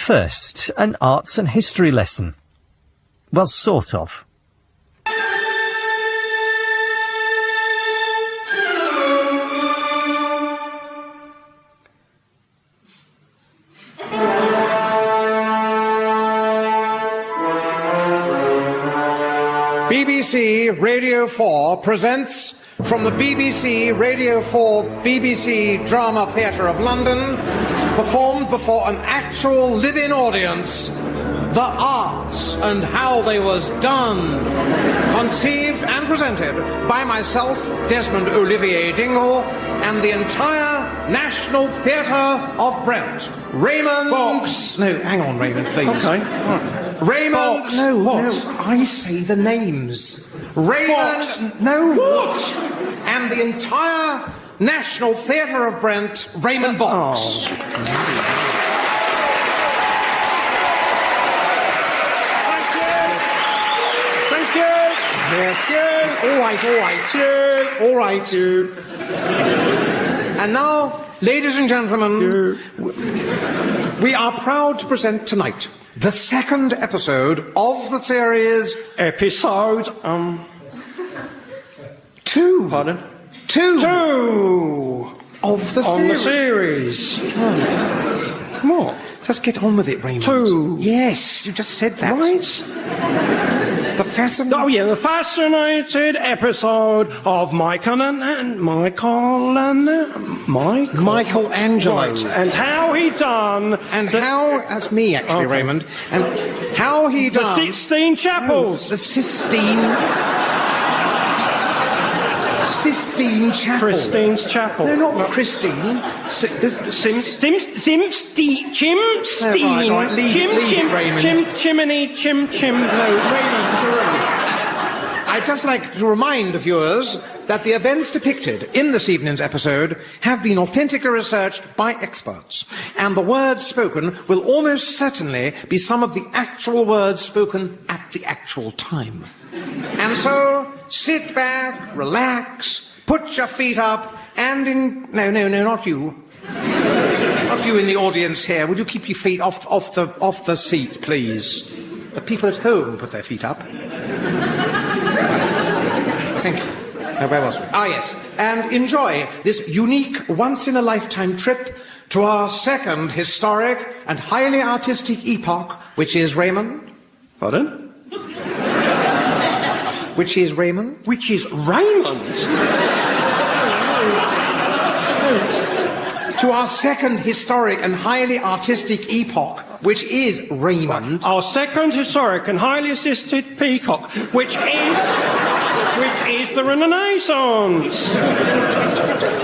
First, an arts and history lesson. Well, sort of. BBC Radio 4 presents from the BBC Radio 4 BBC Drama Theatre of London, performed before an actual live-in audience, The Arts and How They Was Done, conceived and presented by myself, Desmond Olivier Dingle, and the entire National Theatre of Brent. Raymond... Box. No, hang on, Raymond, please. Okay, right. Raymond... Box. No, What? no, I say the names. Raymond... Box. No, What? And the entire National Theatre of Brent, Raymond Box. Oh. Thank you. Yes. All right. And now, ladies and gentlemen, we are proud to present tonight the second episode of the series... Episode, Two. Pardon? Two. Of the On the series. series. What? Just get on with it, Raymond. Two. Yes, you just said that. Right? The fascinating... Oh, yeah, the fascinated episode of Michelangelo. Michelangelo. Right, and how he done... And how... That's me, actually, Okay. Raymond. And how he The done... Sistine Chapels. The Sistine... Sistine Chapel. Christine's Chapel. No, not Christine. Chimney, chim. No, Raymond. I'd just like to remind the viewers that the events depicted in this evening's episode have been authentically researched by experts, and the words spoken will almost certainly be some of the actual words spoken at the actual time. And so, sit back, relax, put your feet up, and No, not you. Not you in the audience here. Would you keep your feet off the seats, please? The people at home put their feet up. Thank you. Now, where was we? Ah, yes. And enjoy this unique, once-in-a-lifetime trip to our second historic and highly artistic epoch, which is Raymond. Pardon? Which is Raymond? Which is Raymond. To our second historic and highly artistic epoch, which is Raymond. Our second historic and highly assisted peacock, which is the Renaissance.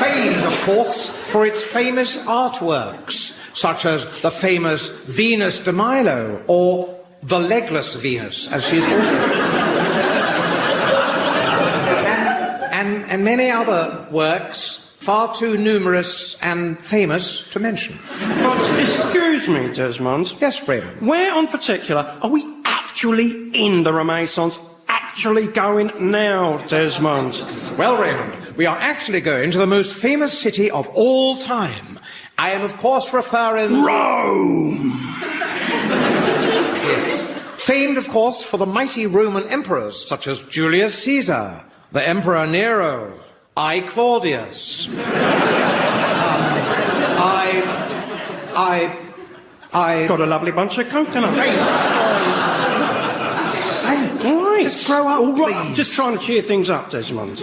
Famed, of course, for its famous artworks, such as the famous Venus de Milo, or the Legless Venus, as she is also... and many other works, far too numerous and famous to mention. But excuse me, Desmond. Yes, Raymond. Where in particular are we actually in the Renaissance? Actually going now, Desmond? Well, Raymond, we are actually going to the most famous city of all time. I am, of course, referring to... Rome! Yes. Famed, of course, for the mighty Roman emperors, such as Julius Caesar, the Emperor Nero, I Claudius. I... Got a lovely bunch of coconuts. Sake. Right. Just grow up, All right. please. I'm just trying to cheer things up, Desmond.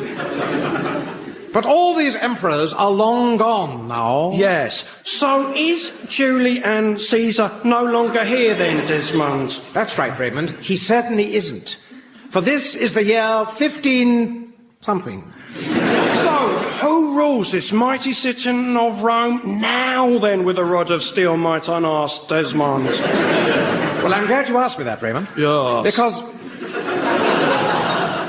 But all these emperors are long gone now. Yes. So is Julian Caesar no longer here then, Desmond? That's right, Raymond. He certainly isn't. For this is the year 15-something. So, who rules this mighty city of Rome now then with a rod of steel, might I ask, Desmond? Well, I'm glad you asked me that, Raymond. Yes. Because,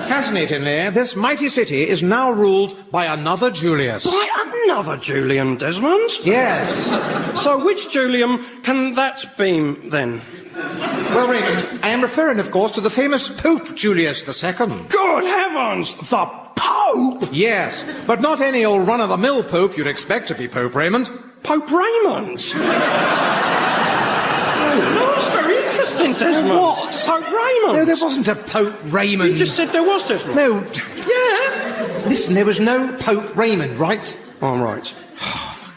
fascinatingly, this mighty city is now ruled by another Julius. By another Julian, Desmond? Yes. So which Julian can that be then? Well, Raymond, I am referring, of course, to the famous Pope Julius II. Good heavens! The Pope? Yes, but not any old run-of-the-mill Pope you'd expect to be Pope, Raymond. Pope Raymond? then, Desmond? What? Pope Raymond. No, there wasn't a Pope Raymond. You just said there was, Desmond. No. Yeah. Listen, there was no Pope Raymond, right? Oh, right.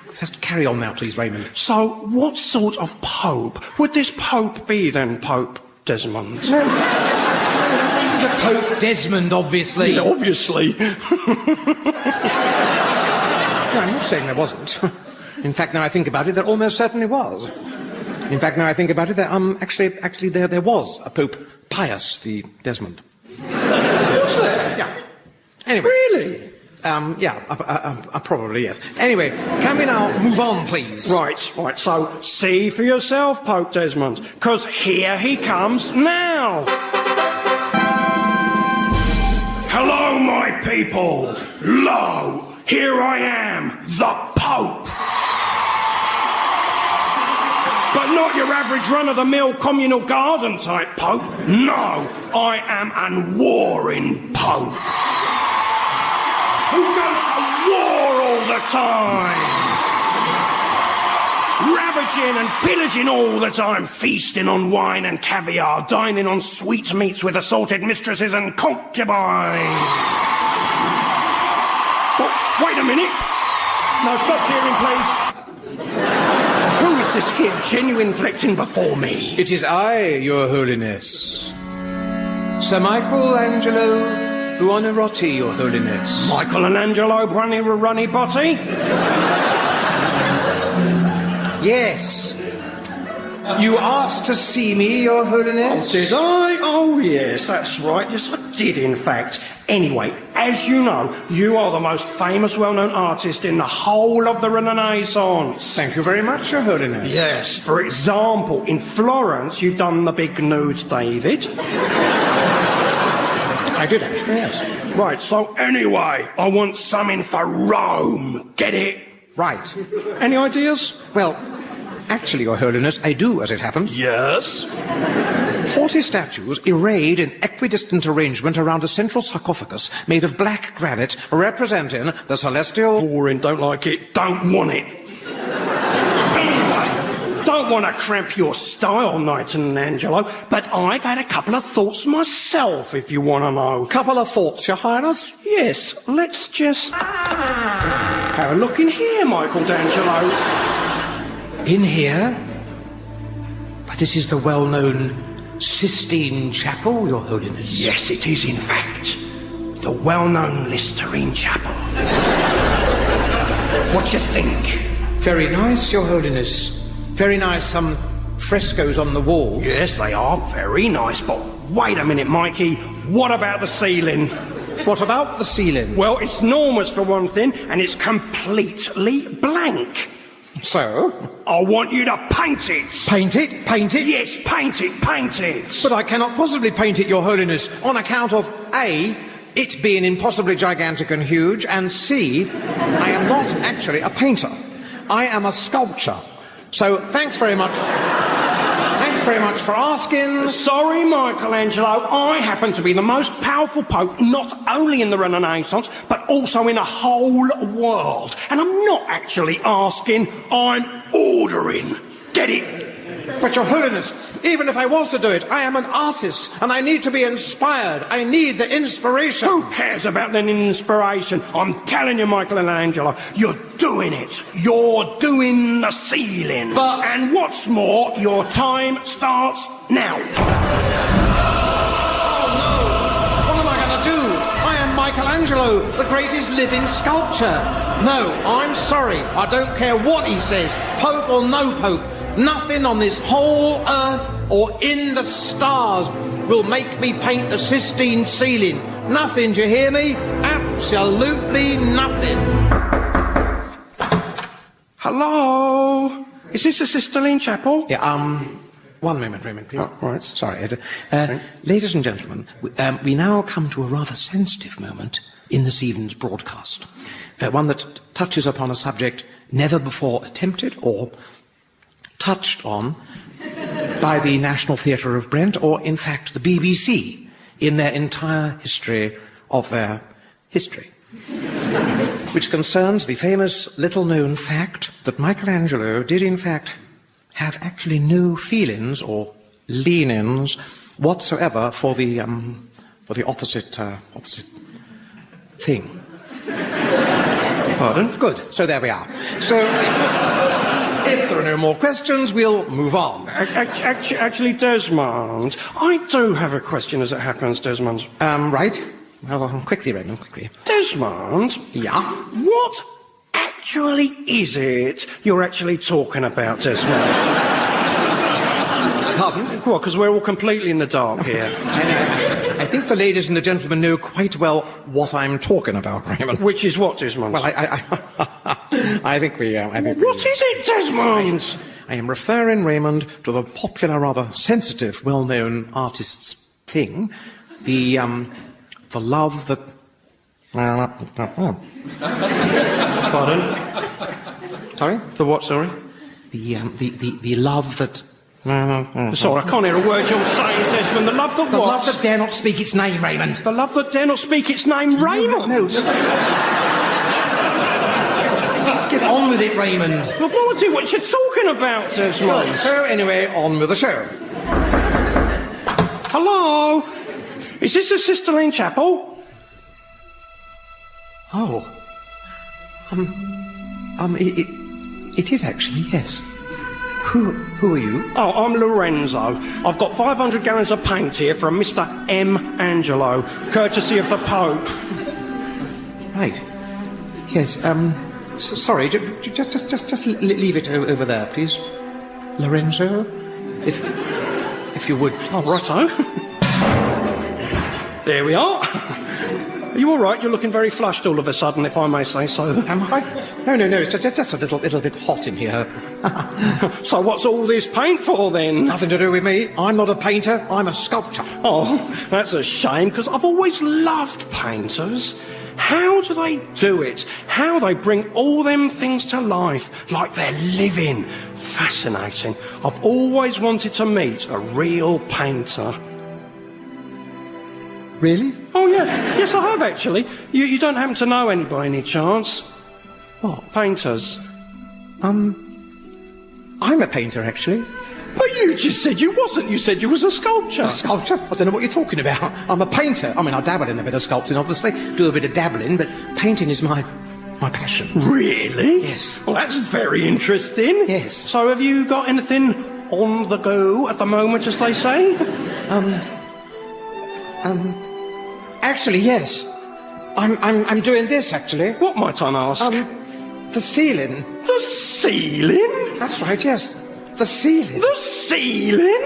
Just carry on now, please, Raymond. So, what sort of pope would this pope be then, Pope Desmond? No. It wasn't a Pope Desmond, obviously. Yeah, obviously. No, I'm not saying there wasn't. In fact, now I think about it, there almost certainly was. In fact, now I think about it, there actually there was a Pope Pius the Desmond. Was there? Yeah. Anyway. Really? Probably yes. Anyway, can we now move on, please? Right. So, see for yourself, Pope Desmond, because here he comes now. Hello, my people. Lo, here I am, the Pope. But not your average run-of-the-mill communal garden type Pope. No, I am an warring Pope. Who goes to war all the time? Ravaging and pillaging all the time, feasting on wine and caviar, dining on sweetmeats with assorted mistresses and concubines. Oh, wait a minute. No, stop cheering, please. Who is this here genuflecting before me? It is I, Your Holiness. Sir Michelangelo Buonarroti, Your Holiness. Michelangelo Runny Botty? Yes. You asked to see me, Your Holiness? Did I? Oh, yes, that's right. Yes, I did, in fact. Anyway, as you know, you are the most famous, well-known artist in the whole of the Renaissance. Thank you very much, Your Holiness. Yes, for example, in Florence, you've done the big nude David. I did, actually, yes. Right, so anyway, I want something for Rome. Get it? Right. Any ideas? Well, actually, Your Holiness, I do, as it happens. Yes. 40 statues arrayed in equidistant arrangement around a central sarcophagus made of black granite representing the celestial... Boring, don't like it, don't want it. Anyway, don't want to cramp your style, Michelangelo, but I've had a couple of thoughts myself, if you want to know. Couple of thoughts, Your Highness? Yes, let's just... have a look in here, Michelangelo. In here? But this is the well-known Sistine Chapel, Your Holiness. Yes, it is, in fact. The well-known Listerine Chapel. What you think? Very nice, Your Holiness. Very nice, some frescoes on the walls. Yes, they are very nice, but wait a minute, Mikey. What about the ceiling? What about the ceiling? Well, it's enormous for one thing, and it's completely blank. So? I want you to paint it. Paint it? Paint it? Yes, paint it, paint it. But I cannot possibly paint it, Your Holiness, on account of A, it being impossibly gigantic and huge, and C, I am not actually a painter. I am a sculptor. So, thanks very much for asking. Sorry, Michelangelo, I happen to be the most powerful pope not only in the Renaissance, but also in the whole world. And I'm not actually asking, I'm ordering. Get it? But, Your Holiness, even if I was to do it, I am an artist, and I need to be inspired. I need the inspiration. Who cares about the inspiration? I'm telling you, Michelangelo, you're doing it. You're doing the ceiling. But... And what's more, your time starts now. Oh, no. What am I going to do? I am Michelangelo, the greatest living sculptor. No, I'm sorry. I don't care what he says, Pope or no Pope. Nothing on this whole earth or in the stars will make me paint the Sistine ceiling. Nothing, do you hear me? Absolutely nothing. Hello? Is this the Sistine Chapel? Yeah, one moment, Raymond, please. Oh, right. Sorry, Ed. Ladies and gentlemen, we now come to a rather sensitive moment in this evening's broadcast. One that touches upon a subject never before attempted or touched on by the National Theatre of Brent, or in fact the BBC, in their entire history of their history, which concerns the famous little-known fact that Michelangelo did in fact have actually no feelings or lean-ins whatsoever for the opposite thing. Pardon? Good. So there we are. So, if there are no more questions, we'll move on. Actually, Desmond, I do have a question as it happens, Desmond. Right. Well, quickly, Raymond, quickly. Desmond? Yeah? What actually is it you're actually talking about, Desmond? Pardon? Well, because we're all completely in the dark here. I think the ladies and the gentlemen know quite well what I'm talking about, Raymond. Which is what, Desmond? Well, I think we... What is it, Desmond? I am referring, Raymond, to the popular, rather sensitive, well-known artist's thing, the love that... Pardon? Sorry? The what, sorry? The love that... Sorry, I can't hear a word you're saying, Desmond. The love that The what? love that dare not speak its name, Raymond. The love that dare not speak its name, Raymond? No. Let's get on with it, Raymond. I've no idea what you're talking about, Desmond. Well, so, anyway, on with the show. Hello? Is this the Sistine Chapel? Oh. It is actually, yes. Who are you? Oh, I'm Lorenzo. I've got 500 gallons of paint here from Mr. M. Angelo, courtesy of the Pope. Right. Yes, sorry, just leave it over there, please. Lorenzo? If you would, please. Oh, righto. There we are. Are you all right? You're looking very flushed all of a sudden, if I may say so. Am I? No, it's just a little bit hot in here. So what's all this paint for, then? Nothing to do with me. I'm not a painter, I'm a sculptor. Oh, that's a shame, because I've always loved painters. How do they do it? How they bring all them things to life, like they're living. Fascinating. I've always wanted to meet a real painter. Really? Oh, yeah. Yes, I have, actually. You don't happen to know any by any chance? What? Painters. I'm a painter, actually. But you just said you wasn't. You said you was a sculptor. A sculptor? I don't know what you're talking about. I'm a painter. I mean, I dabble in a bit of sculpting, obviously. Do a bit of dabbling, but painting is my passion. Really? Yes. Well, that's very interesting. Yes. So have you got anything on the go at the moment, as they say? Actually, yes. I'm doing this, actually. What might I ask? The ceiling. The ceiling? That's right, yes. The ceiling. The ceiling?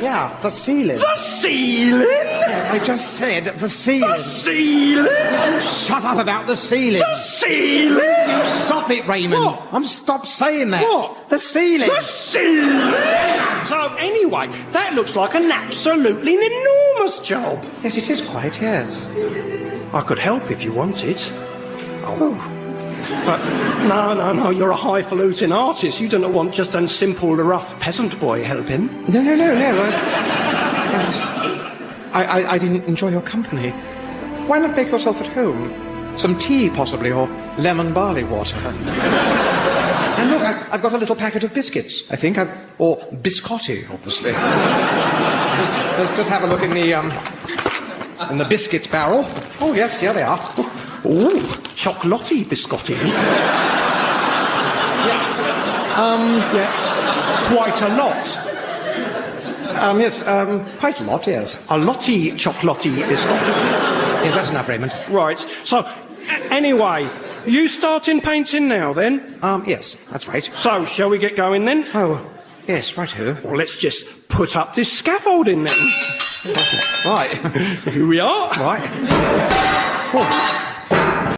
Yeah, the ceiling. The ceiling? Yes, I just said the ceiling. The ceiling? Shut up about the ceiling. The ceiling? You stop it, Raymond. What? Stop saying that. What? The ceiling. The ceiling? So anyway, that looks like an absolutely enormous job. Yes, it is quite, yes. I could help if you wanted. Oh. But no, you're a highfalutin artist. You don't want just a simple, rough peasant boy helping. No. I didn't enjoy your company. Why not make yourself at home? Some tea, possibly, or lemon barley water. And look, I've got a little packet of biscuits, I think, or biscotti, obviously. Let's just have a look in the biscuit barrel. Oh, yes, here they are. Ooh, chocolatey biscotti. Yeah, quite a lot. Yes, quite a lot, yes. A lotty chocolatey biscotti. Yes, that's enough, Raymond. Right, so, anyway, you starting painting now, then? Yes, that's right. So, shall we get going, then? Oh, yes, right-ho. Well, let's just put up this scaffolding, then. Right. Here we are. Right. Oh.